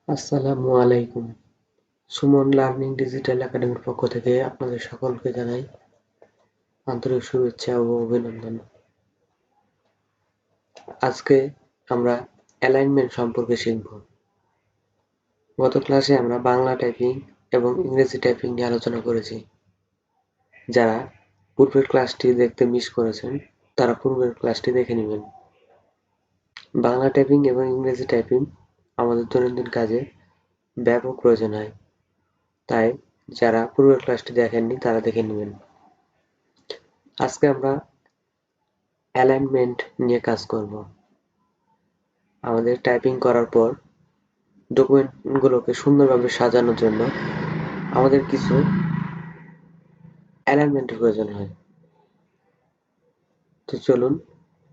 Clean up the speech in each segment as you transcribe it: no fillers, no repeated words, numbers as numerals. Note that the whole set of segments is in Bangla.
আসসালামু আলাইকুম। সুমন লার্নিং ডিজিটাল একাডেমির পক্ষ থেকে আপনাদের সকলকে জানাই আন্তরিক শুভেচ্ছা ও অভিনন্দন। আজকে আমরা অ্যালাইনমেন্ট সম্পর্কে শিখব। গত ক্লাসে আমরা বাংলা টাইপিং এবং ইংরেজি টাইপিং নিয়ে আলোচনা করেছি। যারা পূর্বের ক্লাসটি দেখতে মিস করেছেন তারা পূর্বের ক্লাসটি দেখে নেবেন। বাংলা টাইপিং এবং ইংরেজি টাইপিং আমাদের দৈনন্দিন কাজে ব্যাপক প্রয়োজন হয়, তাই যারা পূর্বের ক্লাসটি দেখেননি তারা দেখে নেবেন। আজকে আমরা অ্যালাইনমেন্ট নিয়ে কাজ করব। আমাদের টাইপিং করার পর ডকুমেন্টগুলোকে সুন্দরভাবে সাজানোর জন্য আমাদের কিছু অ্যালাইনমেন্টের প্রয়োজন হয়। তো চলুন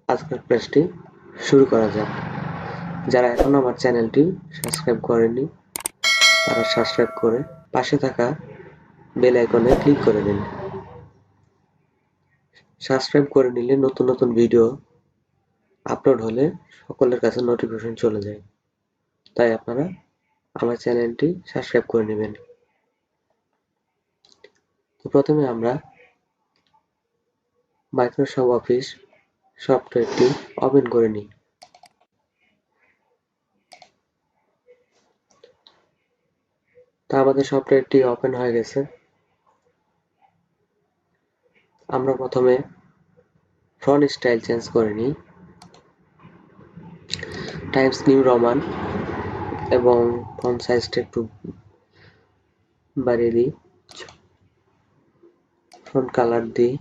আজকের ক্লাসটি শুরু করা যাক। যারা এখনো আমার চ্যানেলটি সাবস্ক্রাইব করেননি তারা সাবস্ক্রাইব করে পাশে থাকা বেল আইকনে ক্লিক করে দিন। সাবস্ক্রাইব করে নিলে নতুন নতুন ভিডিও আপলোড হলে সকলের কাছে নোটিফিকেশন চলে যায়, তাই আপনারা আমার চ্যানেলটি সাবস্ক্রাইব করে নেবেন। তো প্রথমে আমরা মাইক্রোসফট অফিস সফটওয়্যারটি ওপেন করে নিই। তা আমাদের সফটওয়্যারটি ওপেন হয়ে গেছে। আমরা প্রথমে ফন্ট স্টাইল চেঞ্জ করে নিই, টাইমস নিউ রোমান এবং ফন্ট সাইজটা একটু বাড়িয়ে দিই, ফন্ট কালার দিই,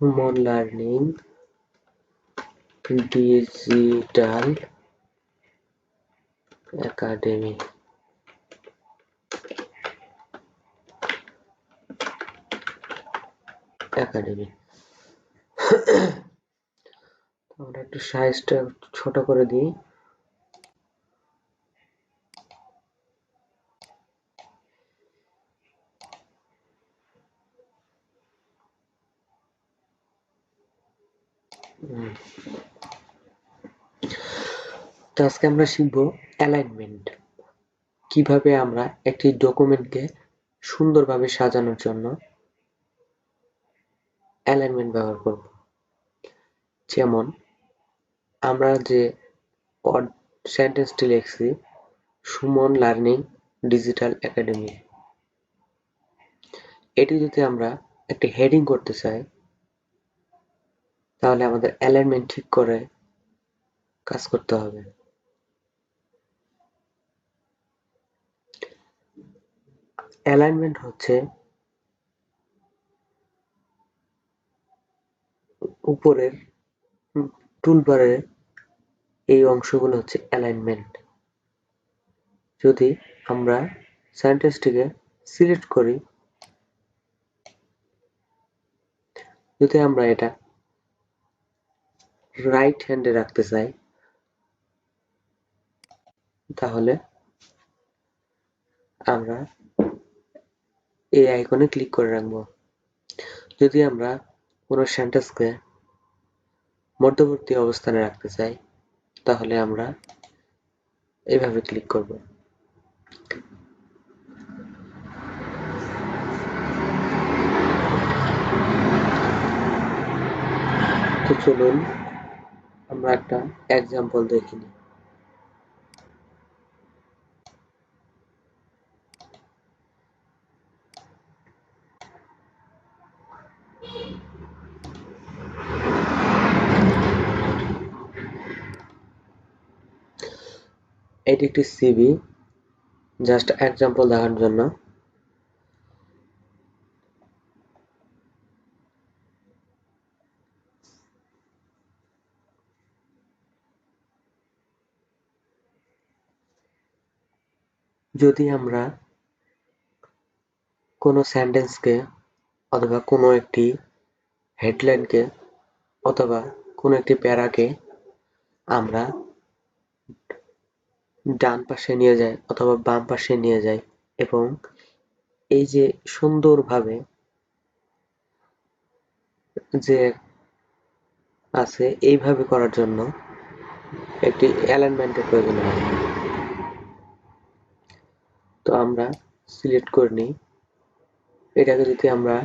সুমন লার্নিং ডিজিটাল একাডেমি। আমরা একটু সাইজটা ছোট করে দিই। তো আজকে আমরা শিখব অ্যালাইনমেন্ট, কিভাবে আমরা একটি ডকুমেন্টকে সুন্দরভাবে সাজানোর জন্য অ্যালাইনমেন্ট ব্যবহার করব। যেমন আমরা যে সেন্টেন্সটি লিখছি সুমন লার্নিং ডিজিটাল একাডেমি, এটি যদি আমরা একটি হেডিং করতে চাই তাহলে আমাদের অ্যালাইনমেন্ট ঠিক করে কাজ করতে হবে। অ্যালাইনমেন্ট হচ্ছে উপরের টুলবারের এই অংশগুলো হচ্ছে অ্যালাইনমেন্ট। যদি আমরা সেন্টেন্সটিকে সিলেক্ট করি, যদি আমরা এটা রাইট হ্যান্ডে রাখতে চাই তাহলে আমরা এই আইকনে ক্লিক করে রাখবো। যদি আমরা কোনো সেন্টেন্সকে মধ্যবর্তী অবস্থানে রাখতে চাই তাহলে আমরা এইভাবে ক্লিক করব। তো চলুন আমরা একটা এক্সাম্পল দেখি। এটি একটি সিভি, জাস্ট এক্সাম্পল দেখার জন্য। যদি আমরা কোনো সেন্টেন্সকে অথবা কোনো একটি হেডলাইনকে অথবা কোনো একটি প্যারাকে আমরা ডান পাশে নিয়ে যাই অথবা বাম পাশে নিয়ে যাই এবং এই যে সুন্দরভাবে যে আছে এইভাবে করার জন্য একটি অ্যালাইনমেন্টের প্রয়োজন হয়। তো আমরা সিলেক্ট করে নিই। এটাকে যদি আমরা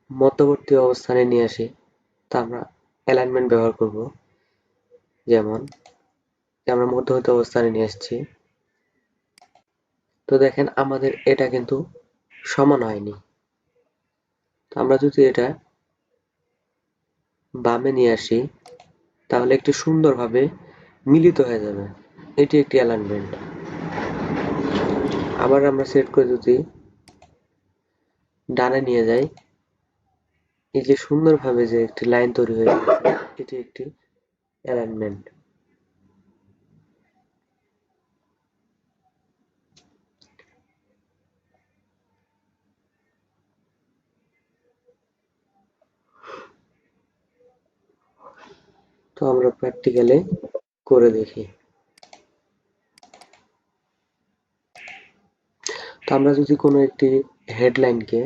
মধ্যবর্তী অবস্থানে নিয়ে আসি তা আমরা অ্যালাইনমেন্ট ব্যবহার করব। যেমন আমরা মধ্যবর্তী অবস্থানে নিয়ে আসছি। তো দেখেন আমাদের এটা কিন্তু সমান হয়নি। তো আমরা যদি এটা বামে নিয়ে আসি তাহলে একটু সুন্দরভাবে মিলিত হয়ে যাবে। এটি একটি অ্যালাইনমেন্ট। আবার আমরা সেট করে যদি ডানে নিয়ে যাই, এই যে সুন্দরভাবে যে একটি লাইন তৈরি হয়ে গেছে এটি একটি অ্যালাইনমেন্ট। তো আমরা প্র্যাকটিক্যালে করে দেখি। তো আমরা যদি কোনো একটি হেডলাইনকে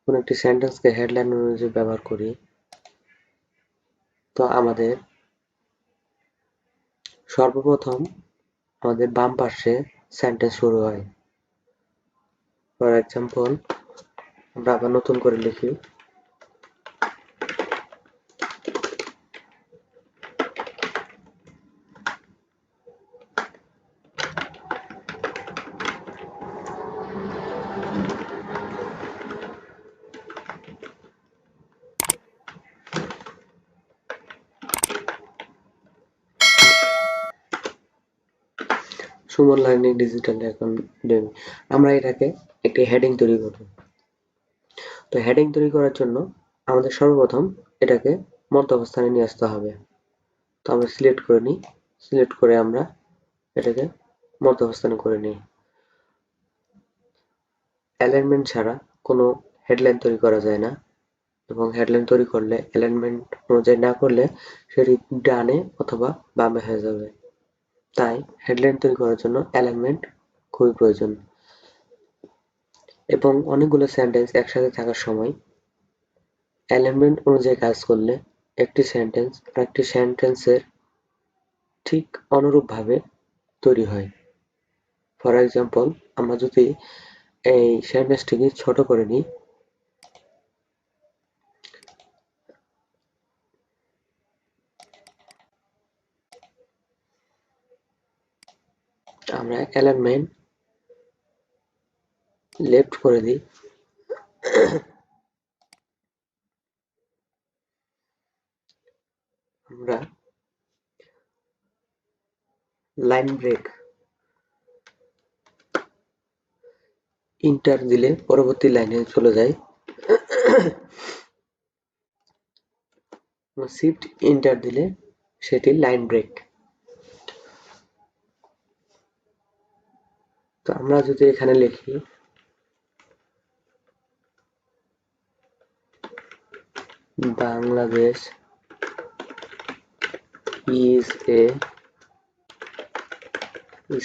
কোনো একটি সেন্টেন্সকে হেডলাইন অনুযায়ী ব্যবহার করি তো আমাদের সর্বপ্রথম আমাদের বাম পাশে সেন্টেন্স শুরু হয়। ফর এক্সাম্পল আমরা আবার নতুন করে লিখি। Suman learning digital academy. আমরা এটাকে একটি হেডিং তৈরি করব। তো হেডিং তৈরি করার জন্য আমাদের সর্বপ্রথম এটাকে মধ্য অবস্থানে নিয়ে আসতে হবে। তো আমরা সিলেক্ট করে নিই। সিলেক্ট করে আমরা এটাকে মধ্য অবস্থানে করে নিই। অ্যালাইনমেন্ট ছাড়া কোনো হেডলাইন তৈরি করা যায় না এবং হেডলাইন তৈরি করলে অ্যালাইনমেন্ট অনুযায়ী না করলে সেটি ডানে অথবা বামে হয়ে যাবে। তাই হেডলাইন তৈরি করার জন্য অ্যালাইনমেন্ট খুবই প্রয়োজন। এবং অনেকগুলো সেন্টেন্স একসাথে থাকার সময় অ্যালাইনমেন্ট অনুযায়ী কাজ করলে একটি সেন্টেন্স আরেকটি সেন্টেন্সের ঠিক অনুরূপভাবে তৈরি হয়। ফর এক্সাম্পল আমরা যদি এই সেন্টেন্সটিকে ছোট করে নিই, আমরা অ্যালাইনমেন্ট লেফট করে দিই। আমরা লাইন ব্রেক ইন্টার দিলে পরবর্তী লাইনে চলে যায়। শিফট ইন্টার দিলে সেটি লাইন ব্রেক। তো আমরা যদি এখানে লিখি Bangladesh is a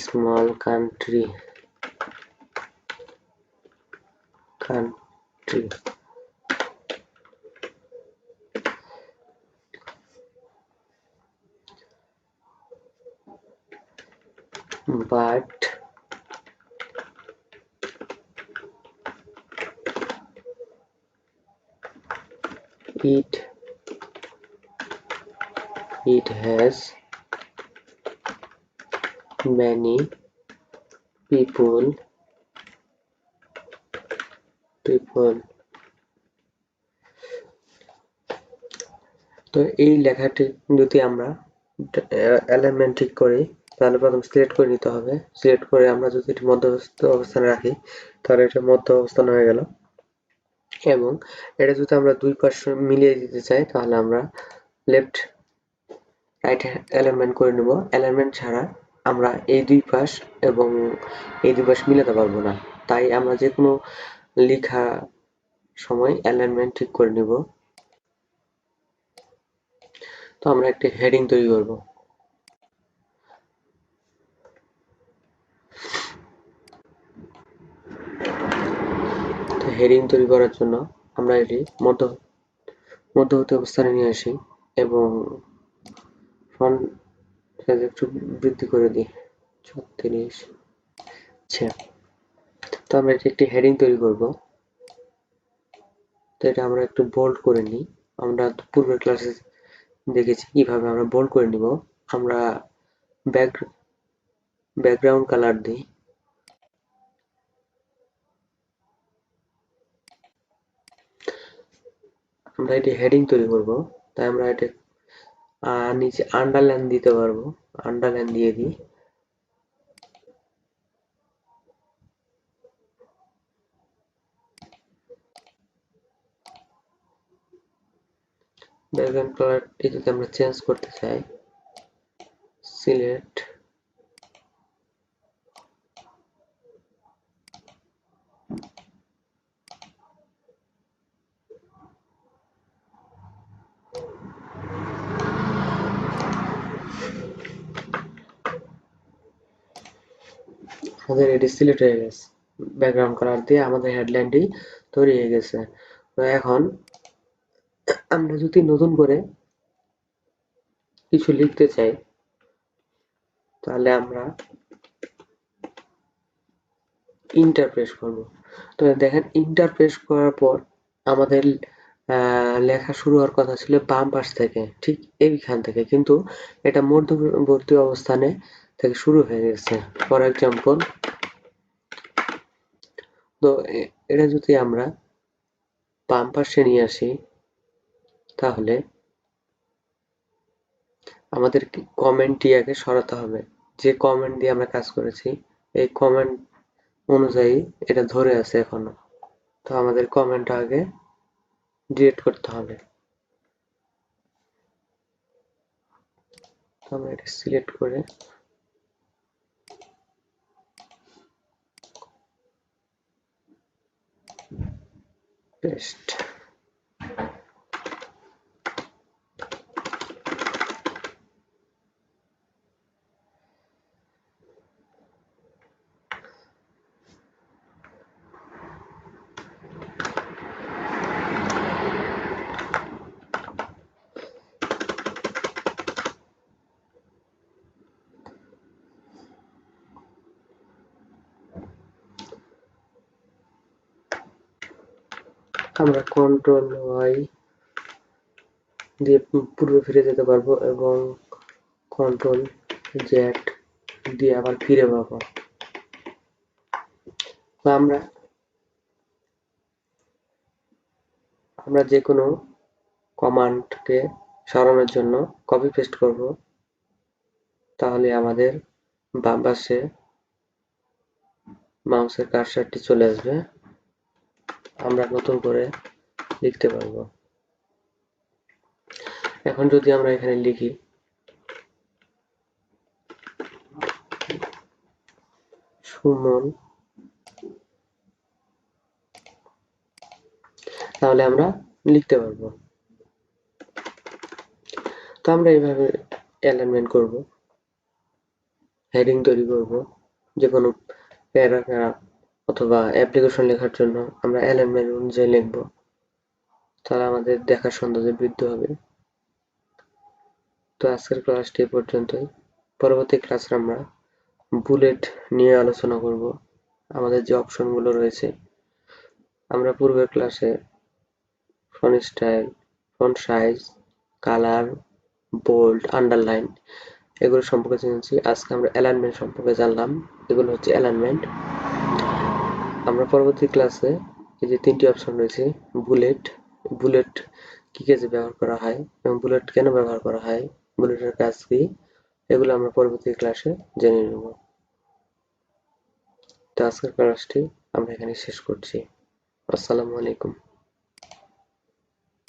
small country but it has many people তো এই লেখাটি যদি আমরা অ্যালাইনমেন্ট ঠিক করি তাহলে প্রথম সিলেক্ট করে নিতে হবে। সিলেক্ট করে আমরা যদি এটি মধ্যস্থ অবস্থানে রাখি তাহলে এটা মধ্য অবস্থান হয়ে গেল। এবং এটা যদি আমরা দুই পাশ মিলিয়ে দিতে চাই তাহলে আমরা লেফট রাইট অ্যালাইনমেন্ট করে নেব। অ্যালাইনমেন্ট ছাড়া আমরা এই দুই পাশ এবং এই দুই পাশ মিলাতে পারবো না। তাই আমরা যে কোনো লেখা সময় অ্যালাইনমেন্ট ঠিক করে নিব। তো আমরা একটা হেডিং তৈরি করব। তো হেডিং তৈরি করার জন্য আমরা এটি মধ্যবর্তী অবস্থানে নিয়ে আসি এবং ফন্ট সাইজ একটু বৃদ্ধি করে দিই 36। আচ্ছা, তো আমরা এটি একটি হেডিং তৈরি করব। তো এটা আমরা একটু বোল্ড করে নিই। আমরা পূর্বের ক্লাসে দেখেছি কিভাবে আমরা বোল্ড করে নিব। আমরা ব্যাকগ্রাউন্ড কালার দিই। আমরা এটি হেডিং তৈরি করব, তাই আমরা এটা নিচে আন্ডারলাইন দিতে পারবো। আন্ডারলাইন দিয়ে দিই। ব্যাকগ্রাউন্ড কালারটি যদি আমরা চেঞ্জ করতে চাই, সিলেক্ট, আমাদের এটি সিলেক্ট হয়ে গেছে। ব্যাকগ্রাউন্ড কালার দিয়ে আমাদের হেডলাইনটি তৈরি হয়ে গেছে। তো এখন আমরা যদি নতুন করে কিছু লিখতে চাই, তাহলে আমরা ইন্টার প্রেস করব। তো দেখেন ইন্টার প্রেস করার পর আমাদের লেখা শুরু হওয়ার কথা ছিল বাম পাশ থেকে, ঠিক এইখান থেকে, কিন্তু এটা মধ্যবর্তী অবস্থানে থেকে শুরু হয়ে গেছে। ফর এক্সাম্পল, তো এটা যদি আমরা বাম পাশে নিয়ে আসি, তাহলে আমাদের কমেন্টটি আগে সরাতে হবে। যে কমেন্ট দিয়ে আমরা কাজ করেছি, এই কমেন্ট অনুযায়ী এটা ধরে আছে এখনো। তো আমাদের কমেন্টটা আগে ডিলিট করতে হবে। তো আমরা এটা সিলেক্ট করে পেস্ট। আমরা কন্ট্রোল ওয়াই দিয়ে পূর্বে ফিরে যেতে পারবো এবং কন্ট্রোল জেড দিয়ে আবার ফিরে পাবো। বা আমরা যে কোনো কমান্ডকে সরানোর জন্য কপি পেস্ট করব, তাহলে আমাদের বাম পাশে মাউসের কার্সারটি চলে আসবে। আমরা নতুন করে লিখতে পারবো। এখন যদি আমরা এখানে লিখি সুমন, তাহলে আমরা লিখতে পারবো। তো আমরা এইভাবে অ্যালাইনমেন্ট করব, হেডিং তৈরি করব, যে কোনো প্যারাগ্রাফ অথবা অ্যাপ্লিকেশন লেখার জন্য আমরা অ্যালাইনমেন্ট অনুযায়ী লিখব। তাহলে আমাদের দেখার সৌন্দর্য বৃদ্ধি হবে। তো আজকের ক্লাসটি এ পর্যন্তই। পরবর্তী ক্লাসে আমরা বুলেট নিয়ে আলোচনা করব। আমাদের যে অপশনগুলো রয়েছে, আমরা পূর্বের ক্লাসে font style, font size, colour, bold, underline এগুলো সম্পর্কে জেনেছি। আজকে আমরা অ্যালাইনমেন্ট সম্পর্কে জানলাম। এগুলো হচ্ছে অ্যালাইনমেন্ট। আমরা পরবর্তী ক্লাসে এই যে তিনটি অপশন রয়েছে, বুলেট, বুলেট কি কাজে ব্যবহার করা হয় এবং বুলেট কেন ব্যবহার করা হয়, বুলেটের কাজ কি, এগুলো আমরা পরবর্তী ক্লাসে জেনে নেব। তো আজকের ক্লাসটি আমরা এখানে শেষ করছি। আসসালামু আলাইকুম।